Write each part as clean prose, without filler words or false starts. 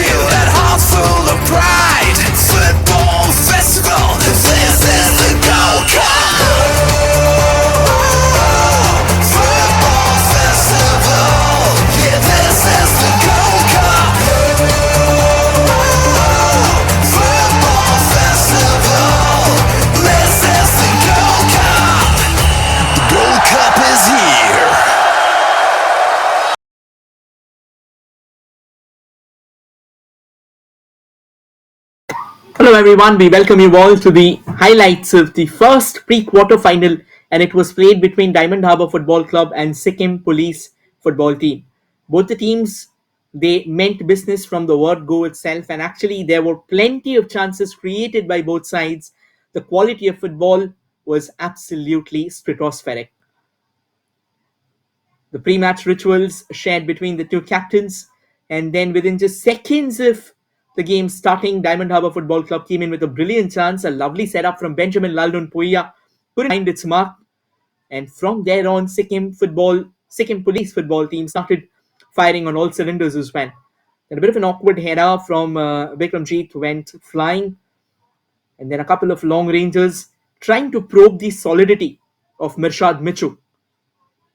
feel that heart full of pride. Football festival, this is the Gold Cup. Football festival, yeah, this is the Gold Cup. Football festival, this is the Gold Cup. The Gold Cup is here. Hello everyone, we welcome you all to the highlights of the first pre-quarter final, and it was played between Diamond Harbour Football Club and Sikkim Police Football Team. Both the teams, they meant business from the word go itself, and actually there were plenty of chances created by both sides. The quality of football was absolutely stratospheric. The pre-match rituals shared between the two captains, and then within just seconds of the game starting, Diamond Harbour Football Club came in with a brilliant chance, a lovely setup from Benjamin Laldun Puya, couldn't find its mark, and from there on, Sikkim Police Football Team started firing on all cylinders as well. Then a bit of an awkward header from 𝐕𝐄𝐑𝐍𝐎 went flying, and then a couple of long rangers trying to probe the solidity of Mirshad Michu.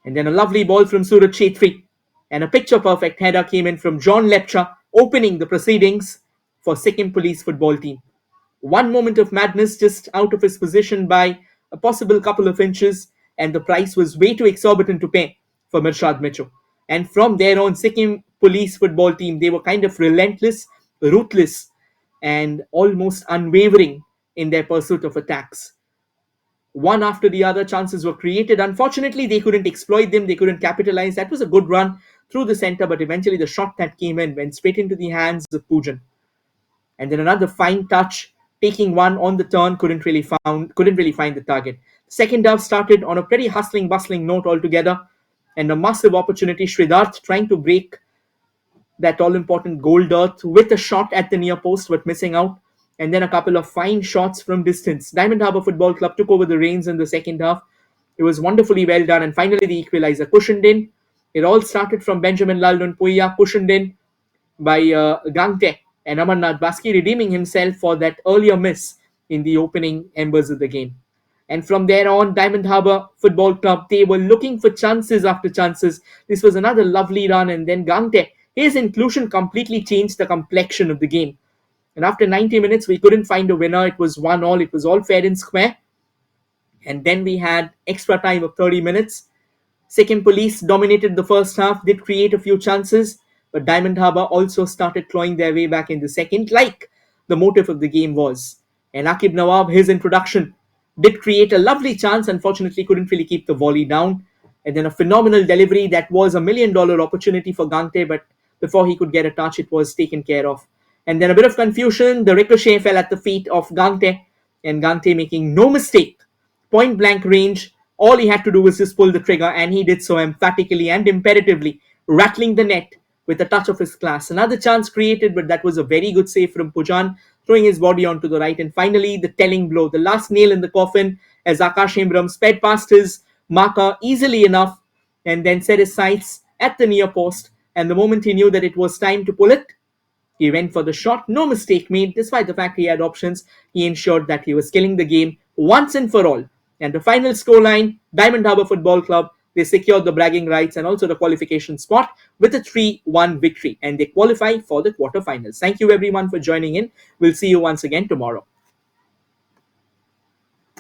And then a lovely ball from Suraj Chetri, and a picture-perfect header came in from John Lepcha, opening the proceedings for Sikkim Police Football Team. One moment of madness just out of his position by a possible couple of inches, and the price was way too exorbitant to pay for Mirshad Michu. And from there on, Sikkim Police Football Team, they were kind of relentless, ruthless, and almost unwavering in their pursuit of attacks. One after the other, chances were created. Unfortunately, they couldn't exploit them. They couldn't capitalize. That was a good run through the center, but eventually the shot that came in went straight into the hands of Pujan. And then another fine touch, taking one on the turn, couldn't really find the target. Second half started on a pretty hustling, bustling note altogether, and a massive opportunity. Shridarth trying to break that all-important goal dearth with a shot at the near post, but missing out. And then a couple of fine shots from distance. Diamond Harbour Football Club took over the reins in the second half. It was wonderfully well done, and finally the equalizer cushioned in. It all started from Benjamin Laldun Puya, cushioned in by 𝐷𝐒𝐋𝐃, and Amarnath Baski redeeming himself for that earlier miss in the opening embers of the game. And from there on, Diamond Harbour Football Club, they were looking for chances after chances. This was another lovely run, and then 𝐷𝐒𝐃, his inclusion completely changed the complexion of the game. And after 90 minutes, we couldn't find a winner. It was 1-1. It was all fair and square. And then we had extra time of 30 minutes. Sikkim Police dominated the first half, did create a few chances, but Diamond Harbour also started clawing their way back in the second, like the motive of the game was. And Aqib Nawab, his introduction, did create a lovely chance. Unfortunately, couldn't really keep the volley down. And then a phenomenal delivery that was $1 million opportunity for 𝐷𝐒𝐃, but before he could get a touch, it was taken care of. And then a bit of confusion. The ricochet fell at the feet of 𝐷𝐒𝐃, and 𝐷𝐒𝐃 making no mistake. Point blank range. All he had to do was just pull the trigger, and he did so emphatically and imperatively, rattling the net with a touch of his class. Another chance created, but that was a very good save from Pujan, throwing his body onto the right. And finally, the telling blow, the last nail in the coffin, as Akash Hembram sped past his marker easily enough and then set his sights at the near post. And the moment he knew that it was time to pull it, he went for the shot. No mistake made. Despite the fact he had options, he ensured that he was killing the game once and for all. And the final scoreline, Diamond Harbour Football Club, they secured the bragging rights and also the qualification spot with a 3-1 victory. And they qualify for the quarterfinals. Thank you everyone for joining in. We'll see you once again tomorrow.